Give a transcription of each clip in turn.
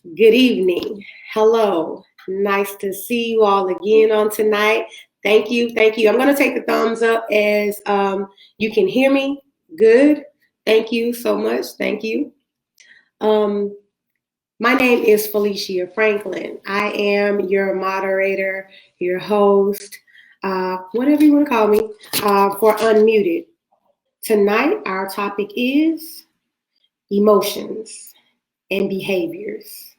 Good evening. Hello. Nice to see you all again on tonight. Thank you. Thank you. I'm going to take the thumbs up as you can hear me. Good. Thank you so much. Thank you. Um, my name is Felicia Franklin. I am your moderator, your host, whatever you want to call me, for UnMuted. Tonight, our topic is emotions and behaviors.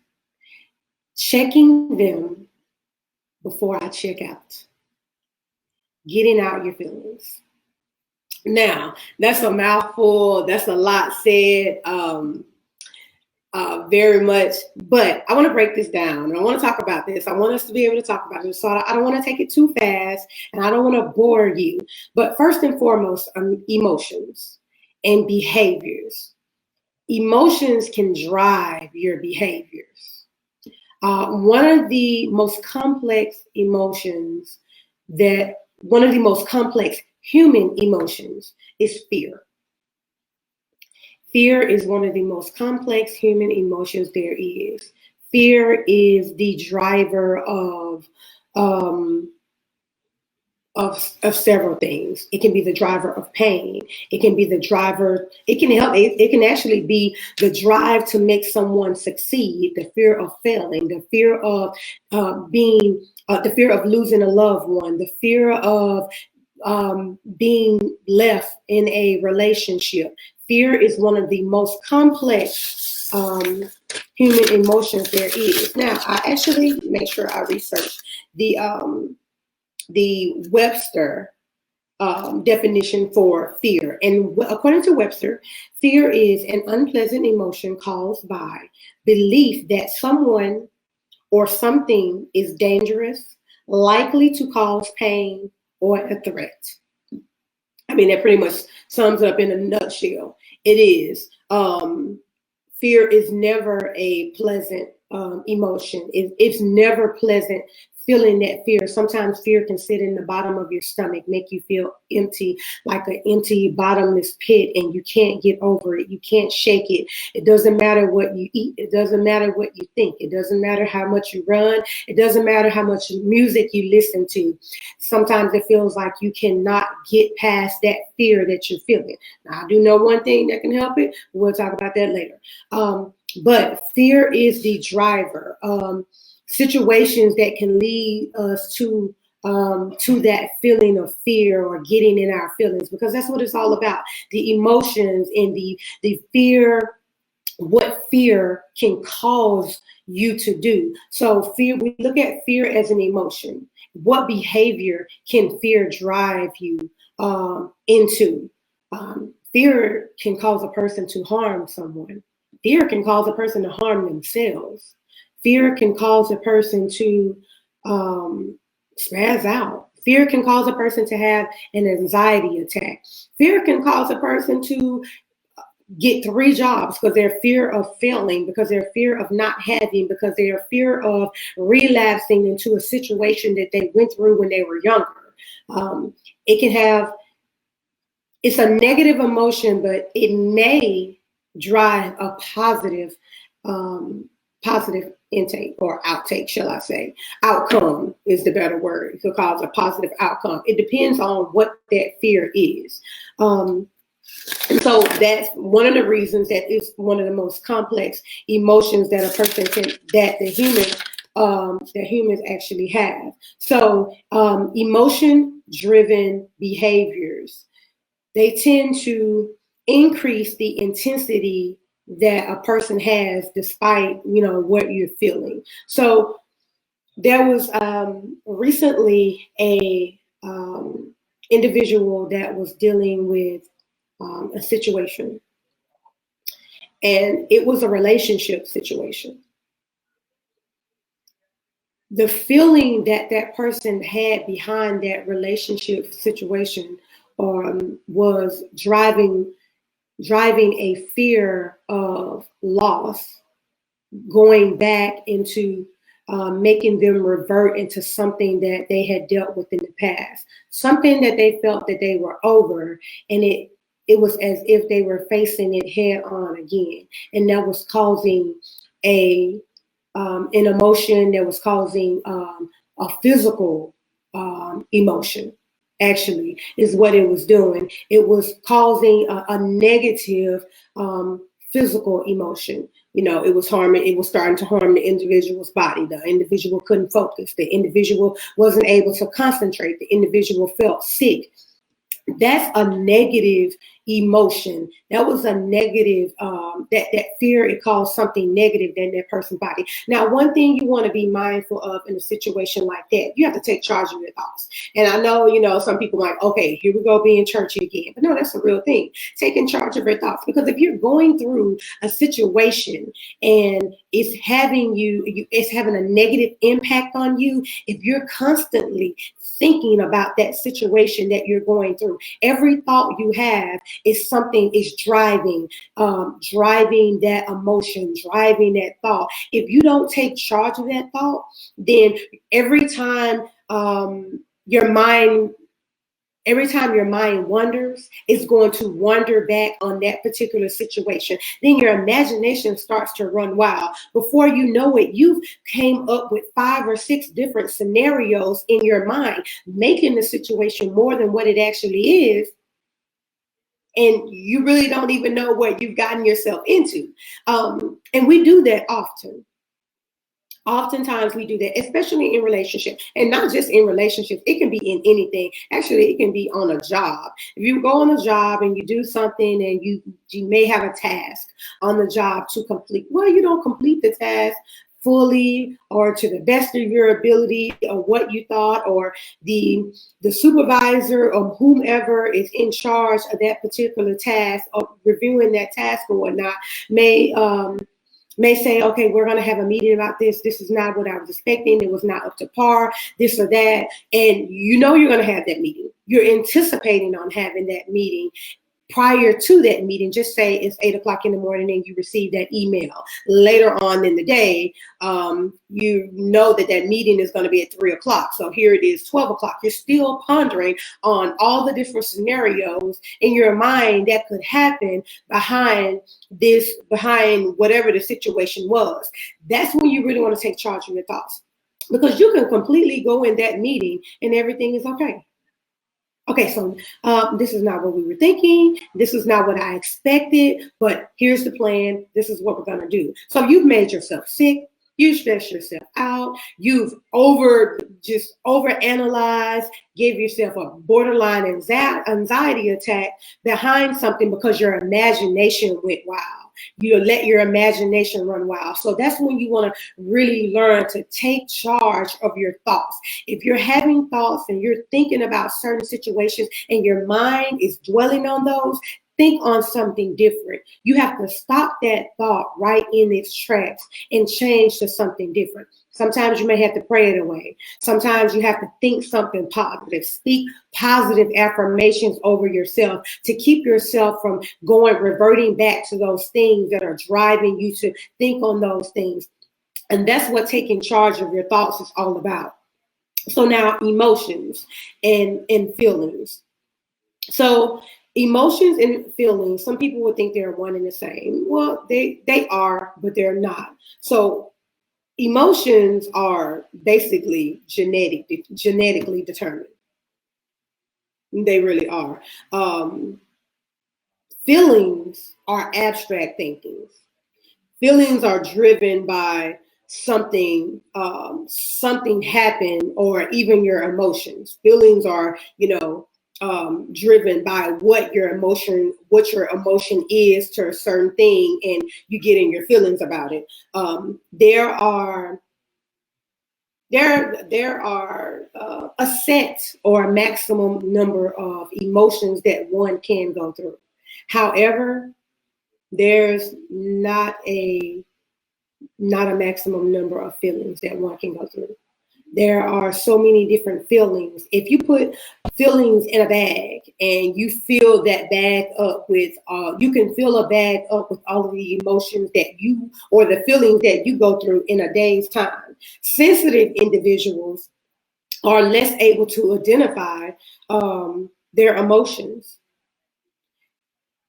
Checking them before I check out. Getting out your feelings. Now, that's a mouthful. That's a lot said, very much. But I want to break this down. I want to talk about this. I want us to be able to talk about this. So I don't want to take it too fast, and I don't want to bore you. But first and foremost, emotions and behaviors. Emotions can drive your behaviors. One of the most complex emotions one of the most complex human emotions is fear. Fear is one of the most complex human emotions there is. Fear is the driver of several things. It can be the driver of pain. It can be the driver. It can actually be the drive to make someone succeed. The fear of failing. The fear of the fear of losing a loved one. The fear of being left in a relationship. Fear is one of the most complex human emotions there is. Now, I actually make sure I research the Webster definition for fear. And according to Webster, fear is an unpleasant emotion caused by belief that someone or something is dangerous, likely to cause pain, or a threat. I mean, that pretty much sums it up in a nutshell. It is. Fear is never a pleasant emotion. It's never pleasant feeling that fear. Sometimes fear can sit in the bottom of your stomach, make you feel empty, like an empty bottomless pit, and you can't get over it. You can't shake it. It doesn't matter what you eat. It doesn't matter what you think. It doesn't matter how much you run. It doesn't matter how much music you listen to. Sometimes it feels like you cannot get past that fear that you're feeling. Now, I do know one thing that can help it. We'll talk about that later. But fear is the driver. Situations that can lead us to that feeling of fear or getting in our feelings, because that's what it's all about. The emotions and the fear, what fear can cause you to do. So fear, we look at fear as an emotion. What behavior can fear drive you into? Fear can cause a person to harm someone. Fear can cause a person to harm themselves. Fear can cause a person to spaz out. Fear can cause a person to have an anxiety attack. Fear can cause a person to get 3 jobs because they're fear of failing, because they're fear of not having, because they're fear of relapsing into a situation that they went through when they were younger. It's a negative emotion, but it may drive a positive intake or outtake, shall I say. Outcome is the better word. It could cause a positive outcome. It depends on what that fear is. And so that's one of the reasons that it's one of the most complex emotions that a person that humans actually have. So emotion-driven behaviors, they tend to increase the intensity that a person has despite, what you're feeling. So there was recently a individual that was dealing with a situation, and it was a relationship situation. The feeling that that person had behind that relationship situation was driving a fear of loss, going back into making them revert into something that they had dealt with in the past, something that they felt that they were over, and it was as if they were facing it head on again, and that was causing a an emotion that was causing a physical emotion. Actually, is what it was doing. It was causing a negative physical emotion. You know, it was harming. It was starting to harm the individual's body. The individual couldn't focus. The individual wasn't able to concentrate. The individual felt sick. That's a negative emotion. That was a negative, that fear, it caused something negative in that person's body. Now, one thing you want to be mindful of in a situation like that, you have to take charge of your thoughts. And I know, you know, some people are like, okay, here we go being churchy again. But no, that's a real thing. Taking charge of your thoughts. Because if you're going through a situation and it's having it's having a negative impact on you, if you're constantly thinking about that situation that you're going through, every thought you have is something is driving that emotion, driving that thought. If you don't take charge of that thought, then every time your mind wanders, it's going to wander back on that particular situation. Then your imagination starts to run wild. Before you know it, you've came up with 5 or 6 different scenarios in your mind, making the situation more than what it actually is. And you really don't even know what you've gotten yourself into. And we do that often. Oftentimes we do that, especially in relationships, and not just in relationships. It can be in anything. Actually, it can be on a job. If you go on a job and you do something and you may have a task on the job to complete. Well, you don't complete the task fully or to the best of your ability or what you thought, or the supervisor or whomever is in charge of that particular task or reviewing that task or whatnot may say, okay, we're going to have a meeting about this. This is not what I was expecting. It was not up to par, this or that. And you know you're going to have that meeting. You're anticipating on having that meeting. Prior to that meeting, just say it's 8 o'clock in the morning and you receive that email. Later on in the day, you know that meeting is going to be at 3 o'clock. So here it is, 12 o'clock. You're still pondering on all the different scenarios in your mind that could happen behind whatever the situation was. That's when you really want to take charge of your thoughts, because you can completely go in that meeting and everything is okay. Okay, so this is not what we were thinking. This is not what I expected, but here's the plan. This is what we're going to do. So you've made yourself sick. You stressed yourself out. You've overanalyzed, gave yourself a borderline anxiety attack behind something because your imagination went wild. You let your imagination run wild. So that's when you want to really learn to take charge of your thoughts. If you're having thoughts and you're thinking about certain situations and your mind is dwelling on those, think on something different. You have to stop that thought right in its tracks and change to something different. Sometimes you may have to pray it away. Sometimes you have to think something positive. Speak positive affirmations over yourself to keep yourself from reverting back to those things that are driving you to think on those things. And that's what taking charge of your thoughts is all about. So now emotions and feelings. So emotions and feelings, some people would think they're one and the same. Well, they are, but they're not. So emotions are basically genetically determined. They really are. Feelings are abstract thinking. Feelings are driven by something happened, or even your emotions. Feelings are, driven by what your emotion is to a certain thing, and you get in your feelings about it. There are a set or a maximum number of emotions that one can go through. However, there's not a maximum number of feelings that one can go through. There are so many different feelings. If you put feelings in a bag and you fill that bag up with, you can fill a bag up with all of the emotions or the feelings that you go through in a day's time. Sensitive individuals are less able to identify their emotions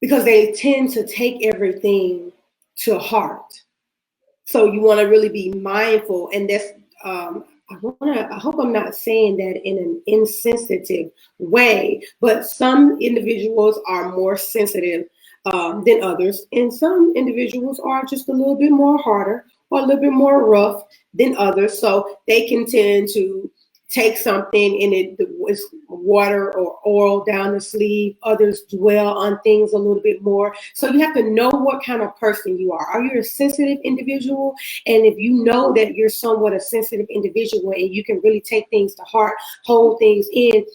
because they tend to take everything to heart. So you want to really be mindful, and that's I hope I'm not saying that in an insensitive way, but some individuals are more sensitive than others, and some individuals are just a little bit more harder or a little bit more rough than others. So they can tend to take something and it was water or oil down the sleeve. Others dwell on things a little bit more. So you have to know what kind of person you are. Are you a sensitive individual? And if you know that you're somewhat a sensitive individual and you can really take things to heart, hold things in,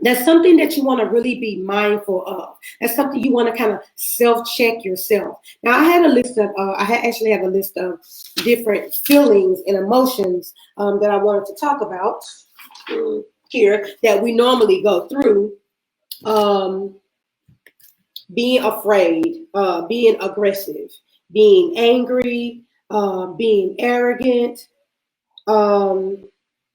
that's something that you want to really be mindful of. That's something you want to kind of self-check yourself. Now, I actually have a list of different feelings and emotions that I wanted to talk about here that we normally go through. Being afraid, being aggressive, being angry, being arrogant, um,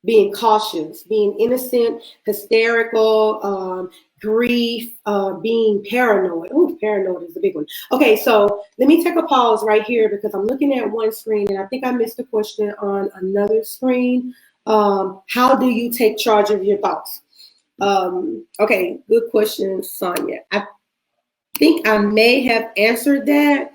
being cautious, being innocent, hysterical, grief, being paranoid. Oh, paranoid is a big one. Okay, so let me take a pause right here because I'm looking at one screen and I think I missed a question on another screen. How do you take charge of your thoughts? Okay, good question, Sonia. I think I may have answered that,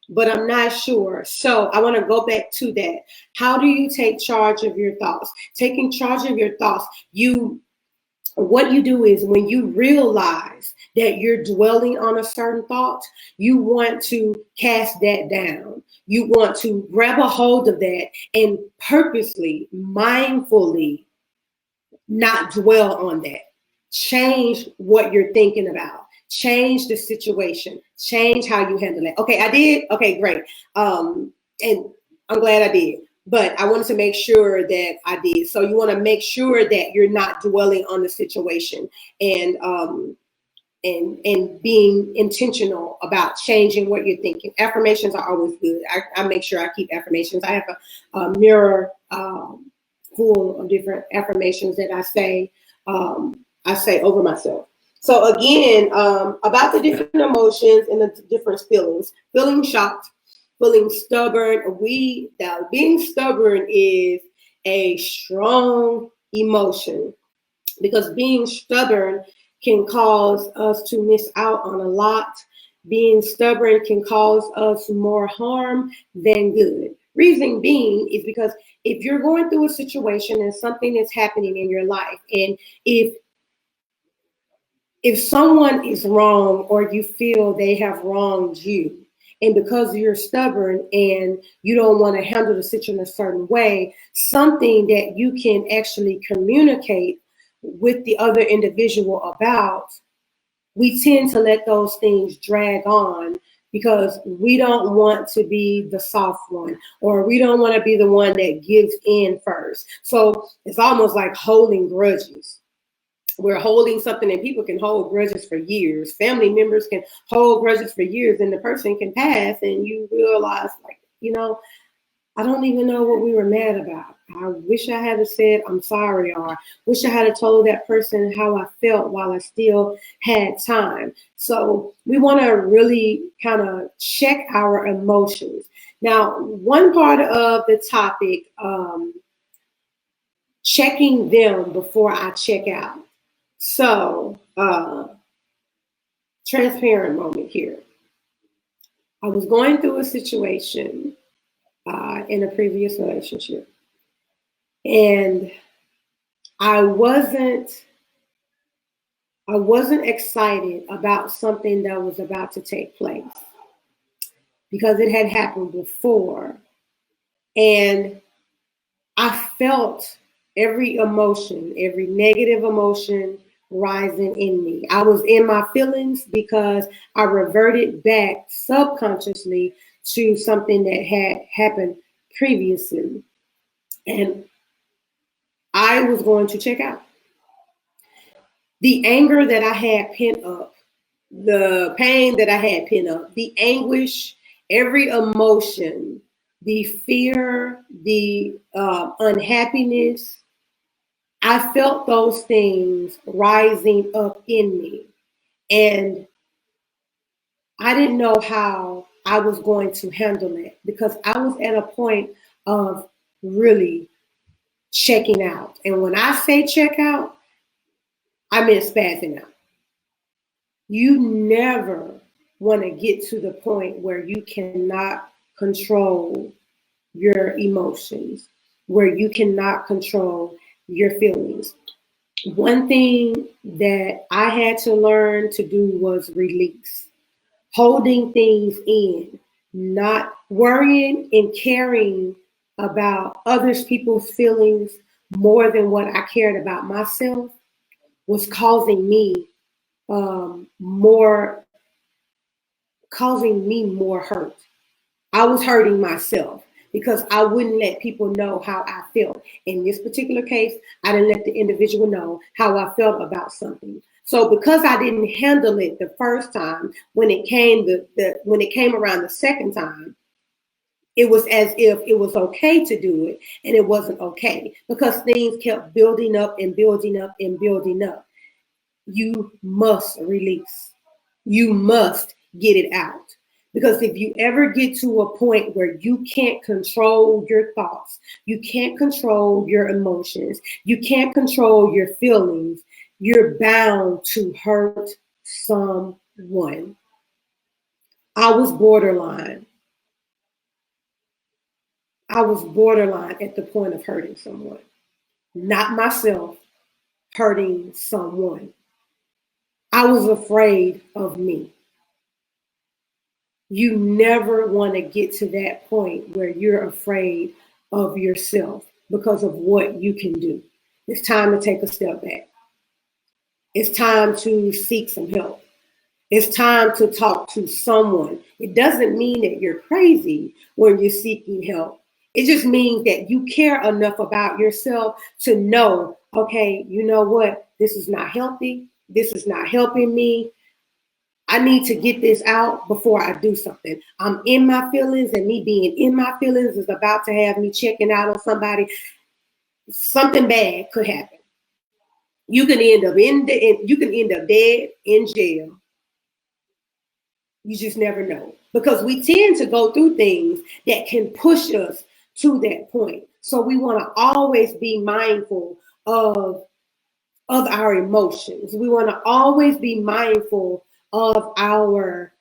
but I'm not sure. So I want to go back to that. How do you take charge of your thoughts? Taking charge of your thoughts, what you do is when you realize that you're dwelling on a certain thought, you want to cast that down. You want to grab a hold of that and purposely, mindfully not dwell on that. Change what you're thinking about. Change the situation. Change how you handle it. Okay, I did. Okay, great. And I'm glad I did. But I wanted to make sure that I did. So you want to make sure that you're not dwelling on the situation and being intentional about changing what you're thinking. Affirmations are always good. I make sure I keep affirmations. I have a mirror full of different affirmations that I say over myself. So again, about the different emotions and the different feelings. Feeling shocked, feeling stubborn. Being stubborn is a strong emotion because being stubborn can cause us to miss out on a lot. Being stubborn can cause us more harm than good. Reason being is because if you're going through a situation and something is happening in your life, and if someone is wrong or you feel they have wronged you, and because you're stubborn and you don't want to handle the situation a certain way, something that you can actually communicate with the other individual about, we tend to let those things drag on because we don't want to be the soft one or we don't want to be the one that gives in first. So it's almost like holding grudges. We're holding something, and people can hold grudges for years. Family members can hold grudges for years, and the person can pass, and you realize, like, I don't even know what we were mad about. I wish I had said I'm sorry, or wish I had told that person how I felt while I still had time. So we want to really kind of check our emotions. Now, one part of the topic, checking them before I check out. So, transparent moment here. I was going through a situation in a previous relationship, and I wasn't excited about something that was about to take place because it had happened before, and I felt every emotion, every negative emotion rising in me. I was in my feelings because I reverted back subconsciously to something that had happened previously. And I was going to check out. The anger that I had pent up, the pain that I had pent up, the anguish, every emotion, the fear, the unhappiness, I felt those things rising up in me. And I didn't know how I was going to handle it, because I was at a point of really checking out. And when I say check out, I mean spazzing out. You never want to get to the point where you cannot control your emotions, where you cannot control your feelings. One thing that I had to learn to do was release, holding things in, not worrying and caring about others people's feelings more than what I cared about myself was causing me more hurt. I was hurting myself because I wouldn't let people know how I felt. In this particular case, I didn't let the individual know how I felt about something. So because I didn't handle it the first time, when it came when it came around the second time, it was as if it was okay to do it, and it wasn't okay, because things kept building up and building up and building up. You must release. You must get it out. Because if you ever get to a point where you can't control your thoughts, you can't control your emotions, you can't control your feelings, you're bound to hurt someone. I was borderline. I was borderline at the point of hurting someone. Not myself, hurting someone. I was afraid of me. You never want to get to that point where you're afraid of yourself because of what you can do. It's time to take a step back. It's time to seek some help. It's time to talk to someone. It doesn't mean that you're crazy when you're seeking help. It just means that you care enough about yourself to know, okay, you know what? This is not healthy. This is not helping me. I need to get this out before I do something. I'm in my feelings, and me being in my feelings is about to have me checking out on somebody. Something bad could happen. You can end up dead in jail. You just never know, because we tend to go through things that can push us to that point. So we want to always be mindful of our emotions. We want to always be mindful of our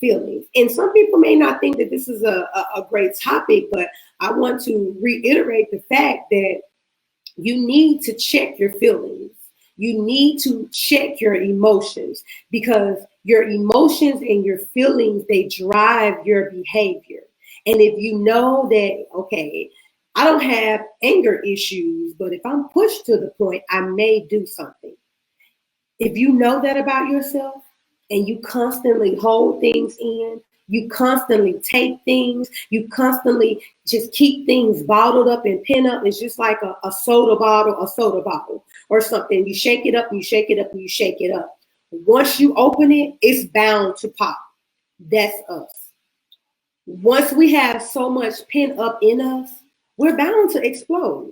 feelings. And some people may not think that this is a great topic, but I want to reiterate the fact that you need to check your feelings. You need to check your emotions, because your emotions and your feelings, they drive your behavior. And if you know that, okay, I don't have anger issues, but if I'm pushed to the point, I may do something. If you know that about yourself and you constantly hold things in, you constantly take things, you constantly just keep things bottled up and pin up. It's just like a soda bottle or something. You shake it up, you shake it up, and you shake it up. Once you open it, it's bound to pop. That's us. Once we have so much pent up in us, we're bound to explode.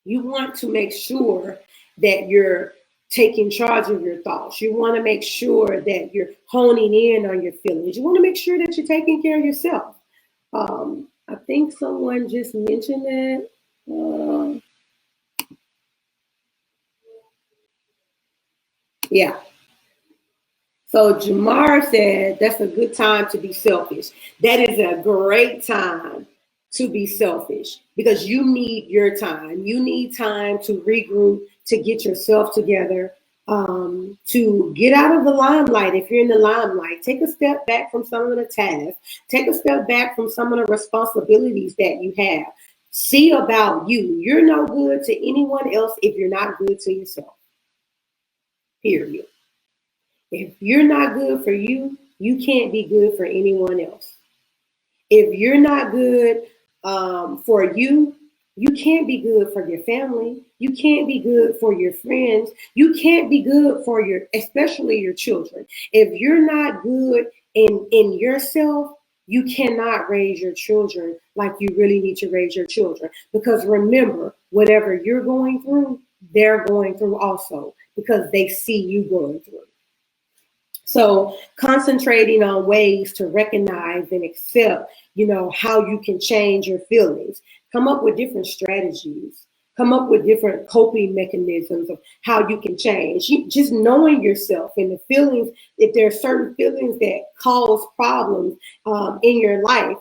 You want to make sure that you're taking charge of your thoughts. You want to make sure that you're honing in on your feelings. You want to make sure that you're taking care of yourself. I think someone just mentioned that. Yeah. So Jamar said that's a good time to be selfish. That is a great time to be selfish, because you need your time. You need time to regroup, to get yourself together, to get out of the limelight. If you're in the limelight, take a step back from some of the tasks. Take a step back from some of the responsibilities that you have. See about you. You're no good to anyone else if you're not good to yourself. Period. If you're not good for you, you can't be good for anyone else. If you're not good for you, you can't be good for your family. You can't be good for your friends. You can't be good for especially your children. If you're not good in yourself, you cannot raise your children like you really need to raise your children. Because remember, whatever you're going through, they're going through also, because they see you going through. So concentrating on ways to recognize and accept, how you can change your feelings, come up with different strategies, come up with different coping mechanisms of how you can change. Just knowing yourself and the feelings, if there are certain feelings that cause problems in your life,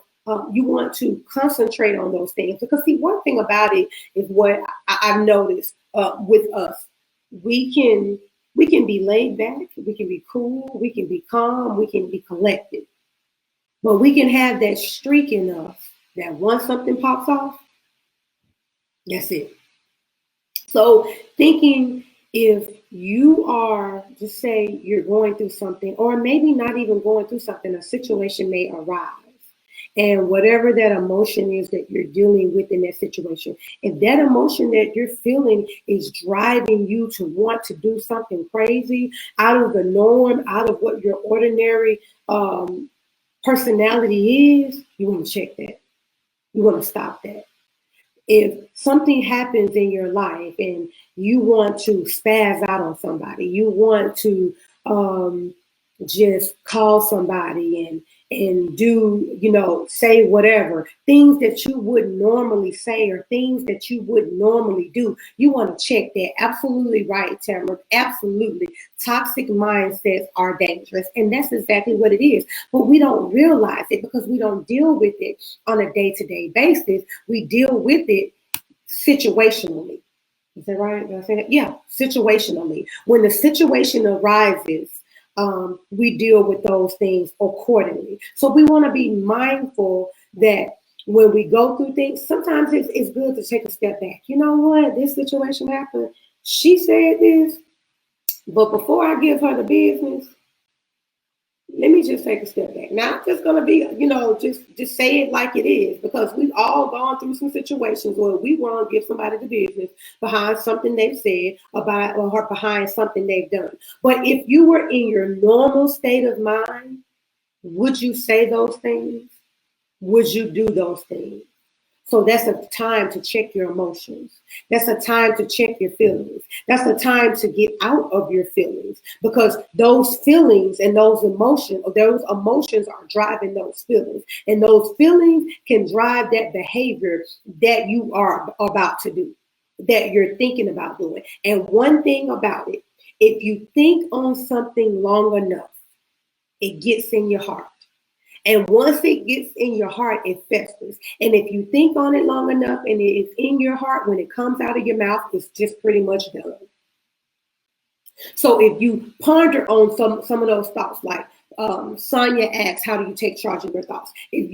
you want to concentrate on those things. Because see, one thing about it is what I've noticed with us, we can be laid back, we can be cool, we can be calm, we can be collected. But we can have that streak in us that once something pops off, that's it. So thinking if you are, just say you're going through something, or maybe not even going through something, a situation may arise. And whatever that emotion is that you're dealing with in that situation, if that emotion that you're feeling is driving you to want to do something crazy, out of the norm, out of what your ordinary personality is, you want to check that. You want to stop that. If something happens in your life and you want to spaz out on somebody, you want to just call somebody and do, say whatever, things that you wouldn't normally say or things that you wouldn't normally do, you want to check that. Absolutely right, Tamara. Absolutely. Toxic mindsets are dangerous. And that's exactly what it is. But we don't realize it because we don't deal with it on a day-to-day basis. We deal with it situationally. Is that right? Did I say that? Yeah, situationally. When the situation arises, we deal with those things accordingly. So we want to be mindful that when we go through things, sometimes it's good to take a step back. You know what? This situation happened. She said this, but before I give her the business, let me just take a step back. Now, I'm just gonna be, just say it like it is, because we've all gone through some situations where we want to give somebody the business behind something they've said about or behind something they've done. But if you were in your normal state of mind, would you say those things? Would you do those things? So that's a time to check your emotions. That's a time to check your feelings. That's a time to get out of your feelings, because those feelings and those emotions are driving those feelings. And those feelings can drive that behavior that you are about to do, that you're thinking about doing. And one thing about it, if you think on something long enough, it gets in your heart. And once it gets in your heart, it festers. And if you think on it long enough and it is in your heart, when it comes out of your mouth, it's just pretty much done. So if you ponder on some of those thoughts, like Sonia asks, how do you take charge of your thoughts? If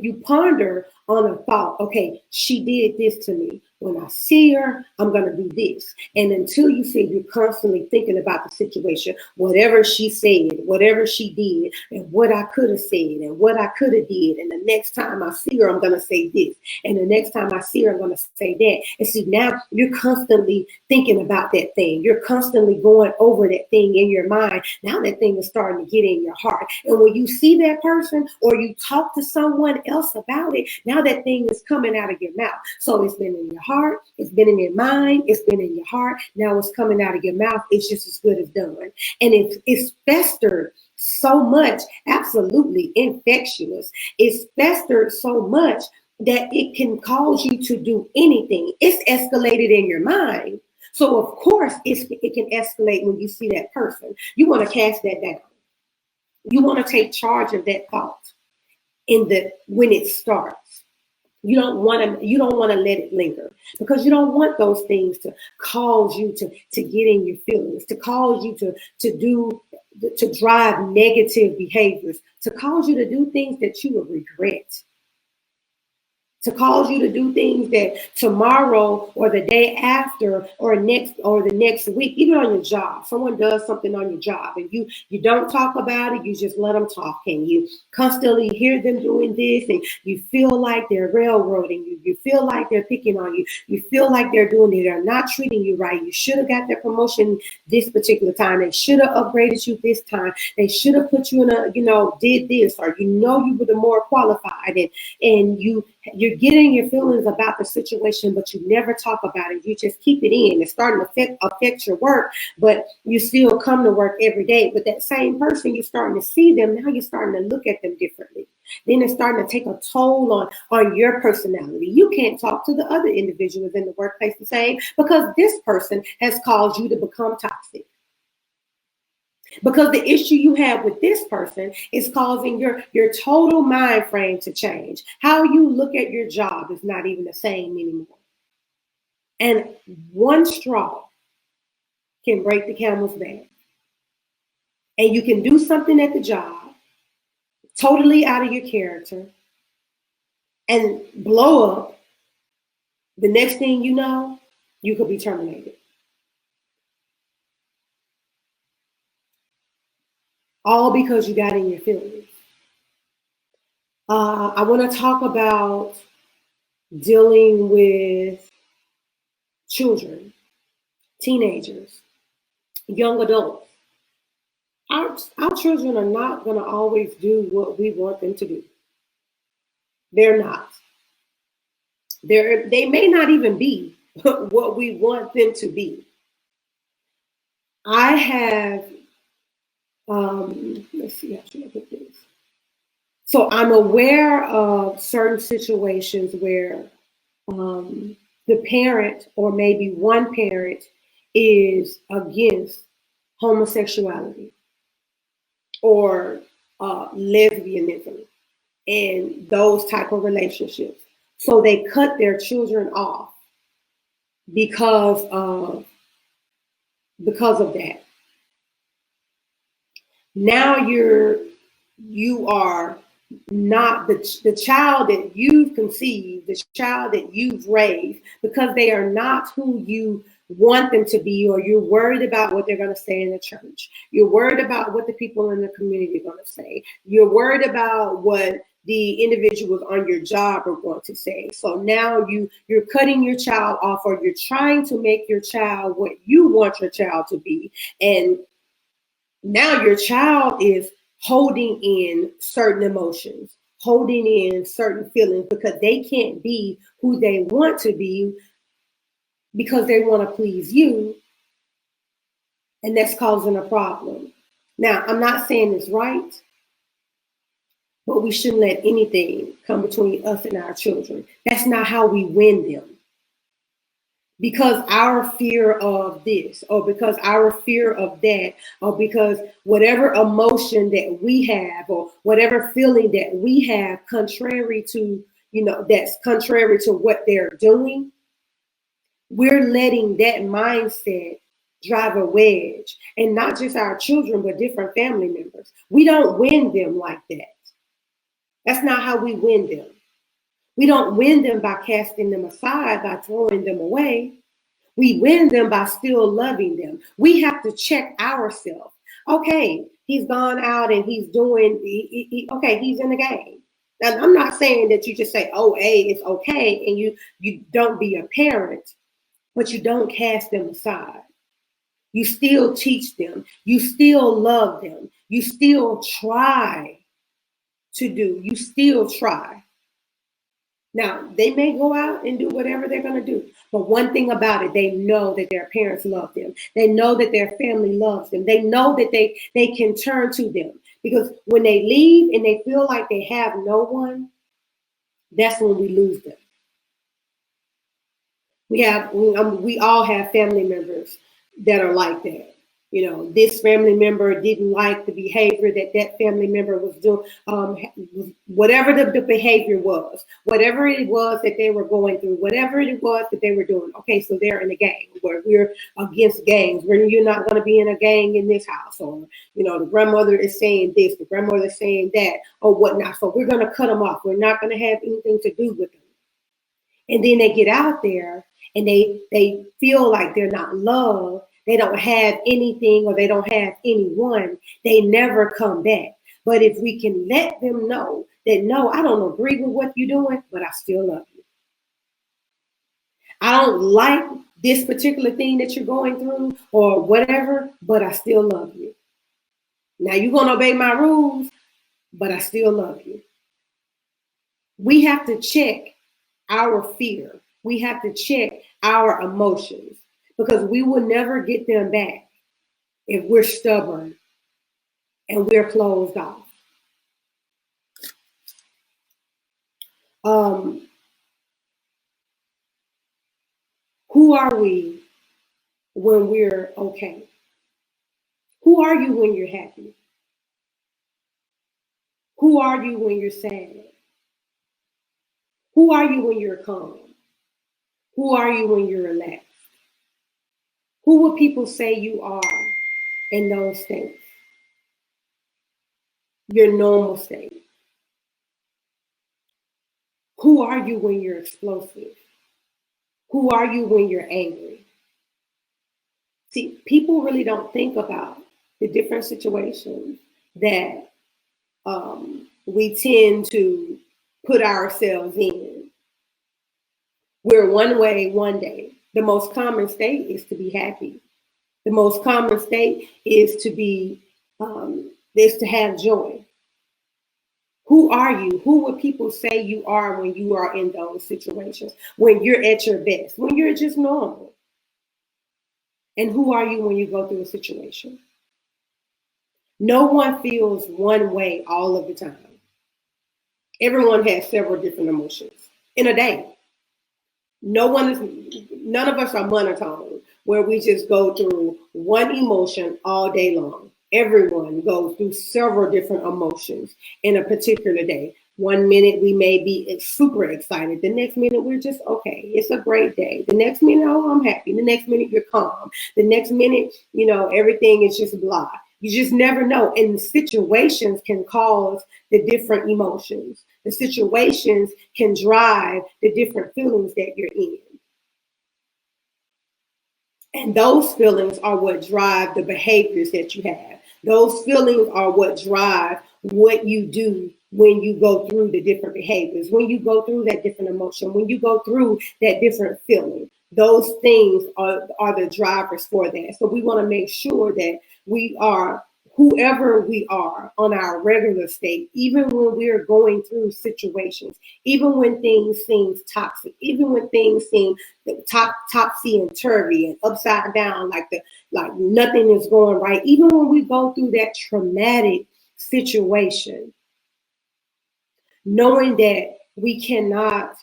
you ponder on a thought, okay, she did this to me. When I see her, I'm going to do this. And until you say you're constantly thinking about the situation, whatever she said, whatever she did, and what I could have said, and what I could have did. And the next time I see her, I'm going to say this. And the next time I see her, I'm going to say that. And see, now you're constantly thinking about that thing. You're constantly going over that thing in your mind. Now that thing is starting to get in your heart. And when you see that person or you talk to someone else about it, now that thing is coming out of your mouth. So it's been in your heart, it's been in your mind, it's been in your heart. Now it's coming out of your mouth. It's just as good as done. And it's festered so much, absolutely infectious. It's festered so much that it can cause you to do anything. It's escalated in your mind. So of course it can escalate when you see that person. You want to cast that down. You want to take charge of that thought when it starts. You don't want to let it linger, because you don't want those things to cause you to get in your feelings, to cause you to drive negative behaviors, to cause you to do things that you will regret, to cause you to do things that tomorrow or the day after or the next week, even on your job, someone does something on your job and you don't talk about it, you just let them talk, and you constantly hear them doing this, and you feel like they're railroading you, you feel like they're picking on you, you feel like they're not treating you right. You should have got their promotion this particular time. They should have upgraded you this time. They should have put you in did this, or you were the more qualified, and you're you're getting your feelings about the situation, but you never talk about it. You just keep it in. It's starting to affect your work, but you still come to work every day. But that same person, you're starting to see them. Now you're starting to look at them differently. Then it's starting to take a toll on your personality. You can't talk to the other individuals in the workplace the same because this person has caused you to become toxic. Because the issue you have with this person is causing your total mind frame to change. How you look at your job is not even the same anymore. And one straw can break the camel's back. And you can do something at the job totally out of your character and blow up. The next thing you know, you could be terminated. All because you got in your feelings. I want to talk about dealing with children, teenagers, young adults. Our children are not going to always do what we want them to do. They're not. They may not even be what we want them to be. I have, let's see, how should I put this? So I'm aware of certain situations where the parent or maybe one parent is against homosexuality or lesbianism and those type of relationships. So they cut their children off because of that. Now you are not the child that you've conceived, the child that you've raised, because they are not who you want them to be, or you're worried about what they're going to say in the church. You're worried about what the people in the community are going to say. You're worried about what the individuals on your job are going to say. So now you're cutting your child off, or you're trying to make your child what you want your child to be. And now your child is holding in certain emotions, holding in certain feelings because they can't be who they want to be because they want to please you. And that's causing a problem. Now, I'm not saying it's right, but we shouldn't let anything come between us and our children. That's not how we win them. Because our fear of this, or because our fear of that, or because whatever emotion that we have, or whatever feeling that we have, contrary to, that's contrary to what they're doing, we're letting that mindset drive a wedge. And not just our children, but different family members. We don't win them like that. That's not how we win them. We don't win them by casting them aside, by throwing them away. We win them by still loving them. We have to check ourselves. Okay, he's gone out and he's doing, okay, he's in the game. Now, I'm not saying that you just say, oh, hey, it's okay, and you don't be a parent, but you don't cast them aside. You still teach them. You still love them. You still try to do. You still try. Now, they may go out and do whatever they're going to do. But one thing about it, they know that their parents love them. They know that their family loves them. They know that they can turn to them. Because when they leave and they feel like they have no one, that's when we lose them. We all have family members that are like that. This family member didn't like the behavior that family member was doing, whatever the behavior was, whatever it was that they were going through, whatever it was that they were doing. Okay, so they're in a gang, where we're against gangs, where you're not going to be in a gang in this house, or, the grandmother is saying this, the grandmother is saying that, or whatnot. So we're going to cut them off. We're not going to have anything to do with them. And then they get out there and they feel like they're not loved. They don't have anything, or they don't have anyone. They never come back. But if we can let them know that, no, I don't agree with what you're doing, but I still love you. I don't like this particular thing that you're going through or whatever, but I still love you. Now you're going to obey my rules, but I still love you. We have to check our fear. We have to check our emotions because we will never get them back if we're stubborn and we're closed off. Who are we when we're okay? Who are you when you're happy? Who are you when you're sad? Who are you when you're calm? Who are you when you're relaxed? Who will people say you are in those states? Your normal state. Who are you when you're explosive? Who are you when you're angry? See, people really don't think about the different situations that we tend to put ourselves in. We're one way one day. The most common state is to be happy. The most common state is to be is to have joy. Who are you? Who would people say you are when you are in those situations? When you're at your best, when you're just normal. And who are you when you go through a situation? No one feels one way all of the time. Everyone has several different emotions in a day. None of us are monotone where we just go through one emotion all day long. Everyone goes through several different emotions in a particular day. One minute we may be super excited. The next minute we're just okay. It's a great day. The next minute, oh, I'm happy. The next minute you're calm. The next minute, everything is just blah. You just never know. And situations can cause the different emotions. The situations can drive the different feelings that you're in. And those feelings are what drive the behaviors that you have. Those feelings are what drive what you do when you go through the different behaviors, when you go through that different emotion, when you go through that different feeling. Those things are the drivers for that. So we want to make sure that we are whoever we are on our regular state, even when we're going through situations, even when things seem toxic, even when things seem topsy and turvy and upside down, like nothing is going right, even when we go through that traumatic situation, knowing that we cannot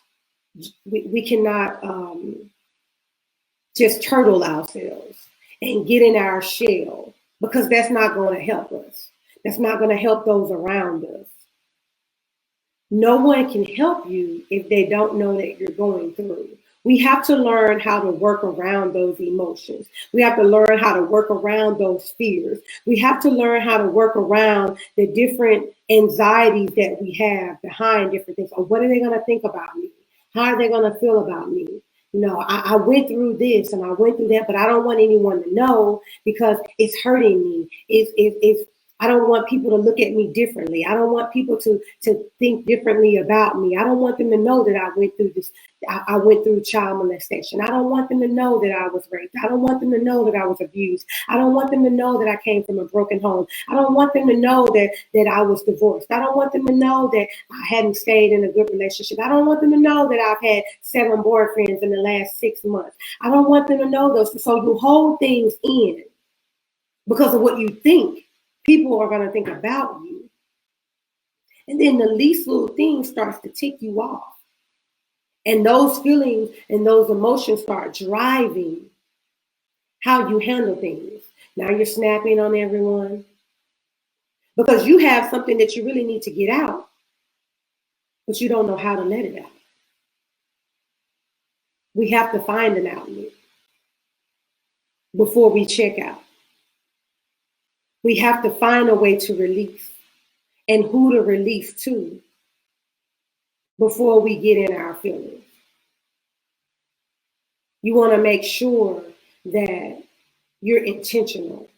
just turtle ourselves and get in our shell, because that's not going to help us. That's not going to help those around us. No one can help you if they don't know that you're going through. We have to learn how to work around those emotions. We have to learn how to work around those fears. We have to learn how to work around the different anxieties that we have behind different things. Or what are they going to think about me? How are they going to feel about me? I went through this and I went through that, but I don't want anyone to know because it's hurting me. I don't want people to look at me differently. I don't want people to think differently about me. I don't want them to know that I went through this. I went through child molestation. I don't want them to know that I was raped. I don't want them to know that I was abused. I don't want them to know that I came from a broken home. I don't want them to know that I was divorced. I don't want them to know that I hadn't stayed in a good relationship. I don't want them to know that I've had 7 boyfriends in the last 6 months. I don't want them to know those. So you hold things in because of what you think people are going to think about you. And then the least little thing starts to tick you off. And those feelings and those emotions start driving how you handle things. Now you're snapping on everyone because you have something that you really need to get out, but you don't know how to let it out. We have to find an outlet before we check out. We have to find a way to release and who to release to before we get in our feelings. You want to make sure that you're intentional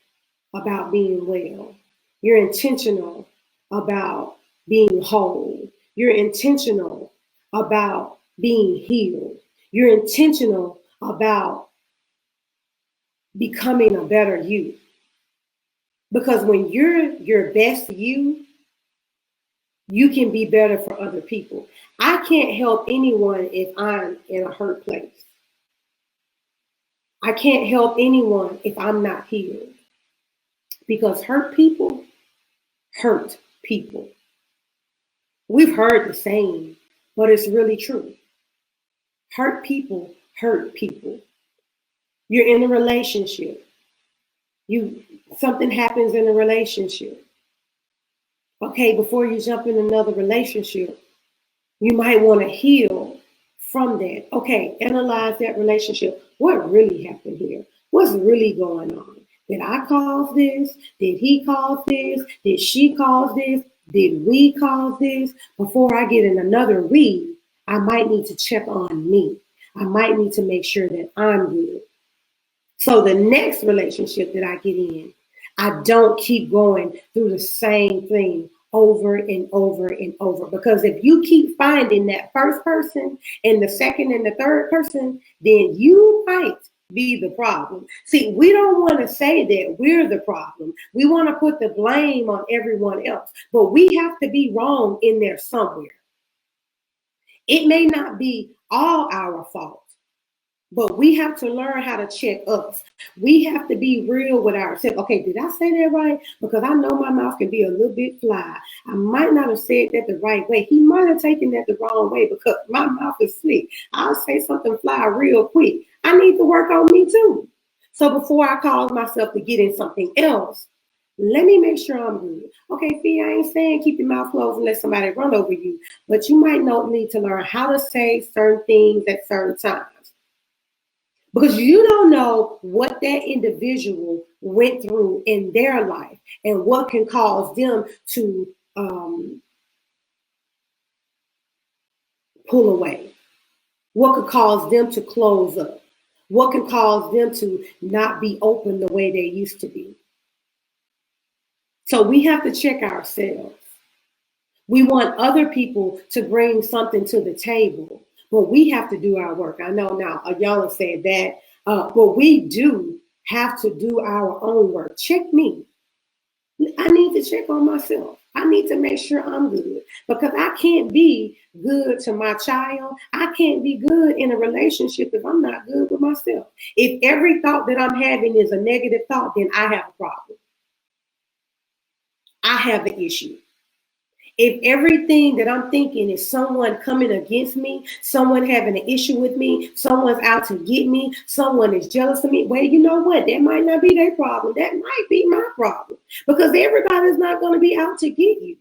about being well. You're intentional about being whole. You're intentional about being healed. You're intentional about becoming a better you. Because when you're your best you can be better for other people. I can't help anyone if I'm in a hurt place. I can't help anyone if I'm not healed. Because hurt people hurt people. We've heard the saying, but it's really true. Hurt people hurt people. You're in a relationship. Something happens in a relationship. Okay, before you jump in another relationship, you might want to heal from that. Okay, analyze that relationship. What really happened here? What's really going on? Did I cause this? Did he cause this? Did she cause this? Did we cause this? Before I get in another read, I might need to check on me. I might need to make sure that I'm good. So the next relationship that I get in, I don't keep going through the same thing over and over and over. Because if you keep finding that first person and the second and the third person, then you might be the problem. See, we don't want to say that we're the problem. We want to put the blame on everyone else, but we have to be wrong in there somewhere. It may not be all our fault, but we have to learn how to check us. We have to be real with ourselves. Okay, did I say that right? Because I know my mouth can be a little bit fly. I might not have said that the right way. He might have taken that the wrong way because my mouth is slick. I'll say something fly real quick. I need to work on me too. So before I cause myself to get in something else, let me make sure I'm good. Okay, Fee, I ain't saying keep your mouth closed and let somebody run over you, but you might need to learn how to say certain things at certain times. Because you don't know what that individual went through in their life and what can cause them to pull away, what could cause them to close up, what can cause them to not be open the way they used to be. So we have to check ourselves. We want other people to bring something to the table, but we have to do our work. I know now y'all have said that, but we do have to do our own work. Check me. I need to check on myself. I need to make sure I'm good because I can't be good to my child. I can't be good in a relationship if I'm not good with myself. If every thought that I'm having is a negative thought, then I have a problem. I have an issue. If everything that I'm thinking is someone coming against me, someone having an issue with me, someone's out to get me, someone is jealous of me, well, you know what? That might not be their problem. That might be my problem because everybody's not going to be out to get you.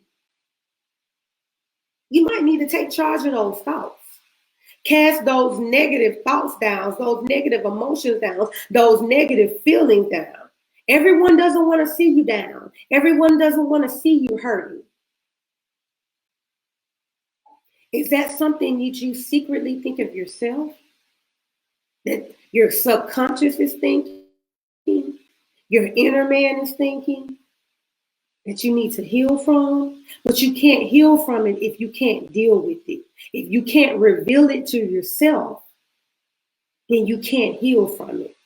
You might need to take charge of those thoughts. Cast those negative thoughts down, those negative emotions down, those negative feelings down. Everyone doesn't want to see you down. Everyone doesn't want to see you hurting. Is that something that you secretly think of yourself? That your subconscious is thinking? Your inner man is thinking? That you need to heal from? But you can't heal from it if you can't deal with it. If you can't reveal it to yourself, then you can't heal from it.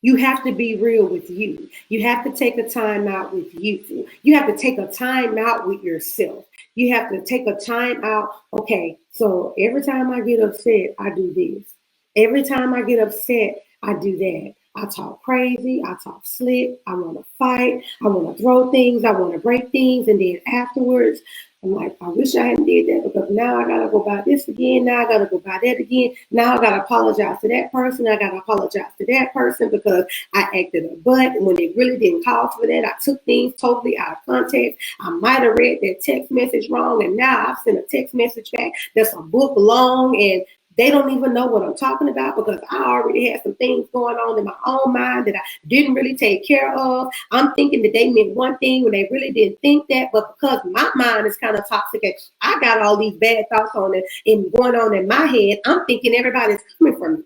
You have to be real with you. You have to take a time out with you. You have to take a time out with yourself. You have to take a time out. Okay, so every time I get upset, I do this. Every time I get upset, I do that. I talk crazy. I talk slick. I want to fight. I want to throw things. I want to break things. And then afterwards, I'm like, I wish I hadn't did that because now I got to go buy this again. Now I got to go buy that again. Now I got to apologize to that person. I got to apologize to that person because I acted a butt when they really didn't call for that. I took things totally out of context. I might have read that text message wrong. And now I've sent a text message back that's a book long and they don't even know what I'm talking about because I already had some things going on in my own mind that I didn't really take care of. I'm thinking that they meant one thing when they really didn't think that, but because my mind is kind of toxic and I got all these bad thoughts on it and going on in my head, I'm thinking everybody's coming for me.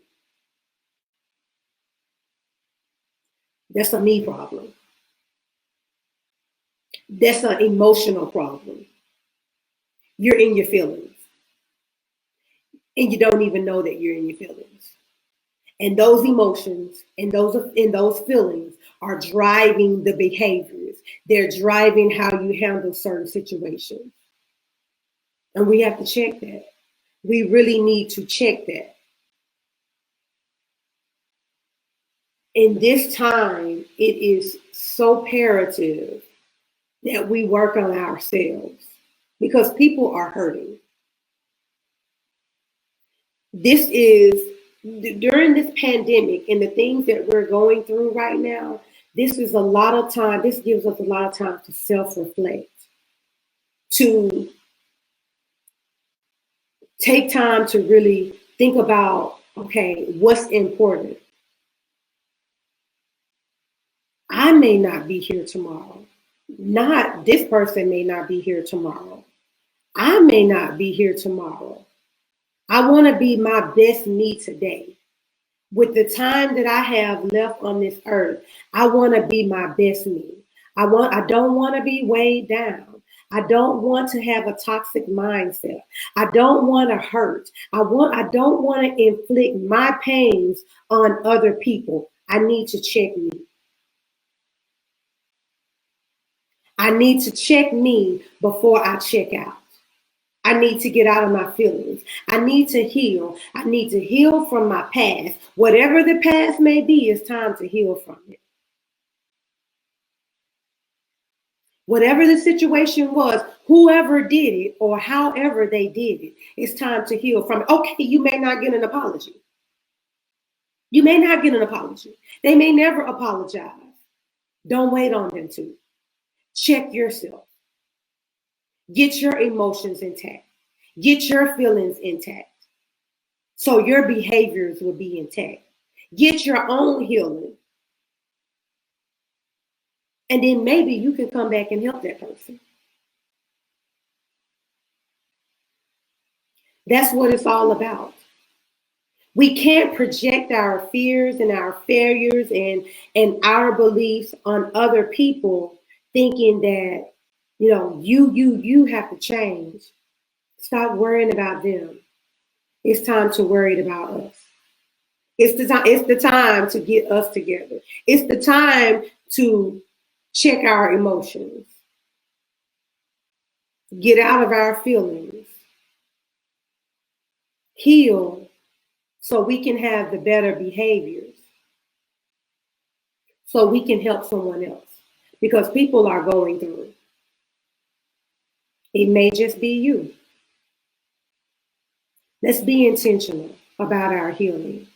That's a me problem. That's an emotional problem. You're in your feelings. And you don't even know that you're in your feelings. And those emotions and those feelings are driving the behaviors. They're driving how you handle certain situations. And we have to check that. We really need to check that. In this time, it is so imperative that we work on ourselves because people are hurting. This is during this pandemic and the things that we're going through right now. This is a lot of time. This gives us a lot of time to self-reflect, to take time to really think about, okay, what's important? I may not be here tomorrow. Not this person may not be here tomorrow. I may not be here tomorrow. I want to be my best me today. With the time that I have left on this earth, I want to be my best me. I don't want to be weighed down. I don't want to have a toxic mindset. I don't want to hurt. I don't want to inflict my pains on other people. I need to check me. I need to check me before I check out. I need to get out of my feelings. I need to heal. I need to heal from my past. Whatever the past may be, it's time to heal from it. Whatever the situation was, whoever did it or however they did it, it's time to heal from it. Okay, you may not get an apology. You may not get an apology. They may never apologize. Don't wait on them to. Check yourself. Get your emotions intact. Get your feelings intact. So your behaviors will be intact. Get your own healing. And then maybe you can come back and help that person. That's what it's all about. We can't project our fears and our failures and our beliefs on other people thinking that, you have to change. Stop worrying about them. It's time to worry about us. It's the time to get us together. It's the time to check our emotions. Get out of our feelings. Heal so we can have the better behaviors. So we can help someone else. Because people are going through. It may just be you. Let's be intentional about our healing.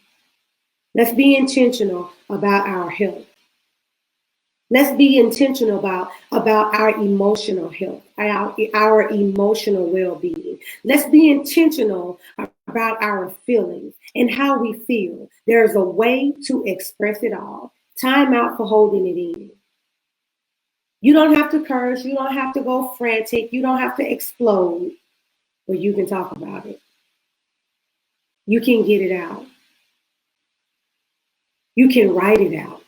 Let's be intentional about our health. Let's be intentional about our emotional health, our emotional well-being. Let's be intentional about our feelings and how we feel. There's a way to express it all. Time out for holding it in. You don't have to curse. You don't have to go frantic. You don't have to explode, but you can talk about it. You can get it out. You can write it out.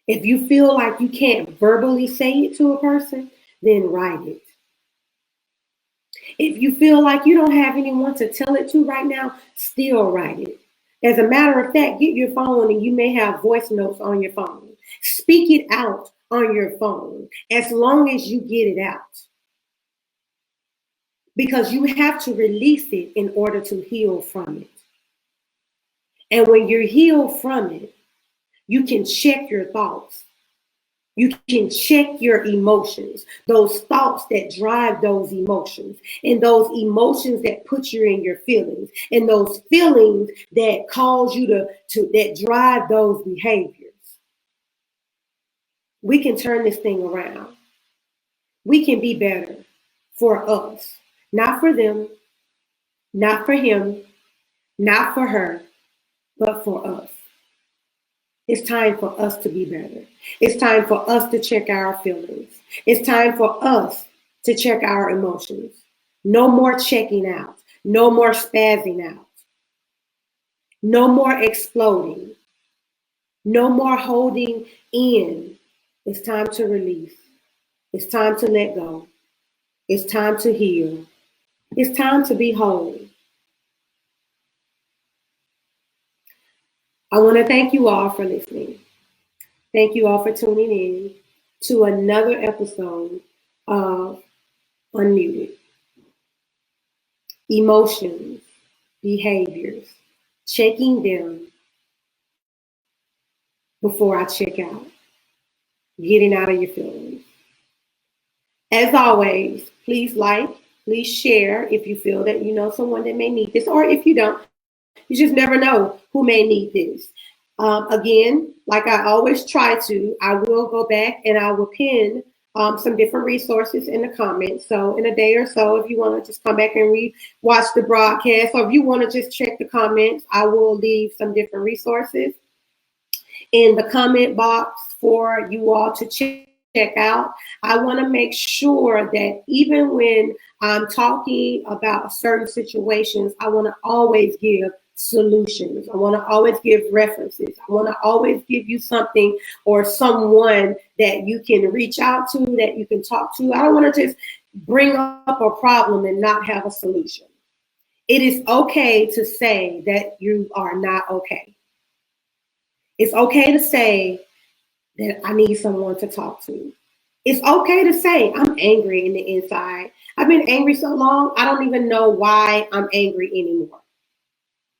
If you feel like you can't verbally say it to a person, then write it. If you feel like you don't have anyone to tell it to right now, still write it. As a matter of fact, get your phone and you may have voice notes on your phone. Speak it out on your phone as long as you get it out. Because you have to release it in order to heal from it. And when you're healed from it, you can check your thoughts. You can check your emotions, those thoughts that drive those emotions, and those emotions that put you in your feelings, and those feelings that cause you that drive those behaviors. We can turn this thing around. We can be better for us, not for them, not for him, not for her, but for us. It's time for us to be better. It's time for us to check our feelings. It's time for us to check our emotions. No more checking out. No more spazzing out. No more exploding. No more holding in. It's time to release. It's time to let go. It's time to heal. It's time to be whole. I want to thank you all for listening. Thank you all for tuning in to another episode of UnMuted. emotions, behaviors, checking them before I check out, getting out of your feelings. As always, please like, please share if you feel that you know someone that may need this, or if you don't, you just never know who may need this. Again, like I always try to, I will go back and I will pin some different resources in the comments. So in a day or so, if you want to just come back and watch the broadcast, or if you want to just check the comments, I will leave some different resources in the comment box for you all to check out. I want to make sure that even when I'm talking about certain situations, I want to always give solutions. I want to always give references. I want to always give you something or someone that you can reach out to, that you can talk to. I don't want to just bring up a problem and not have a solution. It is okay to say that you are not okay. It's okay to say that I need someone to talk to. It's okay to say I'm angry in the inside. I've been angry so long, I don't even know why I'm angry anymore.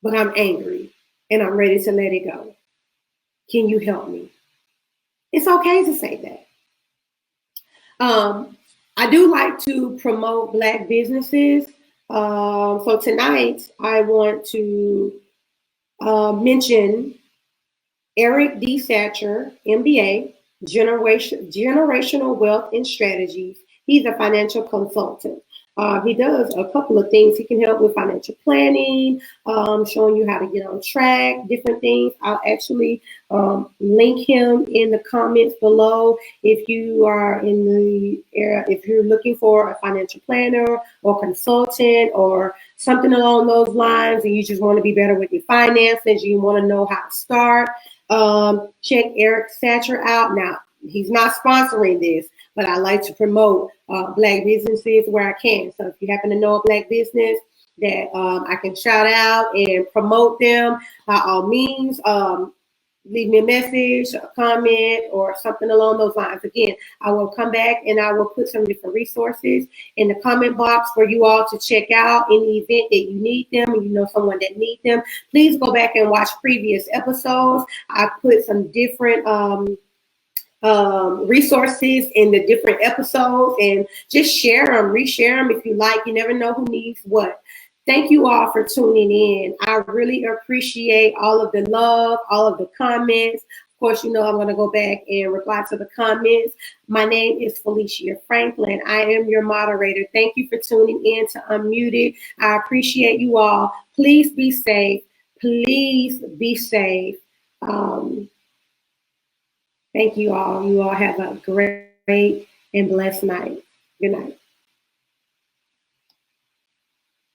But I'm angry and I'm ready to let it go. Can you help me? It's okay to say that. I do like to promote Black businesses. So tonight I want to mention Eric D. Satcher, MBA, Generational Wealth and Strategies. He's a financial consultant. He does a couple of things. He can help with financial planning, showing you how to get on track, different things. I'll actually link him in the comments below if you are in the area, if you're looking for a financial planner or consultant or something along those lines, and you just want to be better with your finances, you want to know how to start. Check Eric Satcher out. Now, he's not sponsoring this, but I like to promote Black businesses where I can. So if you happen to know a Black business that I can shout out and promote them, by all means, leave me a message, a comment, or something along those lines. Again, I will come back and I will put some different resources in the comment box for you all to check out in the event that you need them and you know someone that needs them. Please go back and watch previous episodes. I put some different resources in the different episodes, and just share them, reshare them if you like. You never know who needs what. Thank you all for tuning in. I really appreciate all of the love, all of the comments. Of course, you know I'm going to go back and reply to the comments. My name is Felicia Franklin. I am your moderator. Thank you for tuning in to UnMuted. I appreciate you all. Please be safe. Please be safe. Thank you all. You all have a great and blessed night. Good night.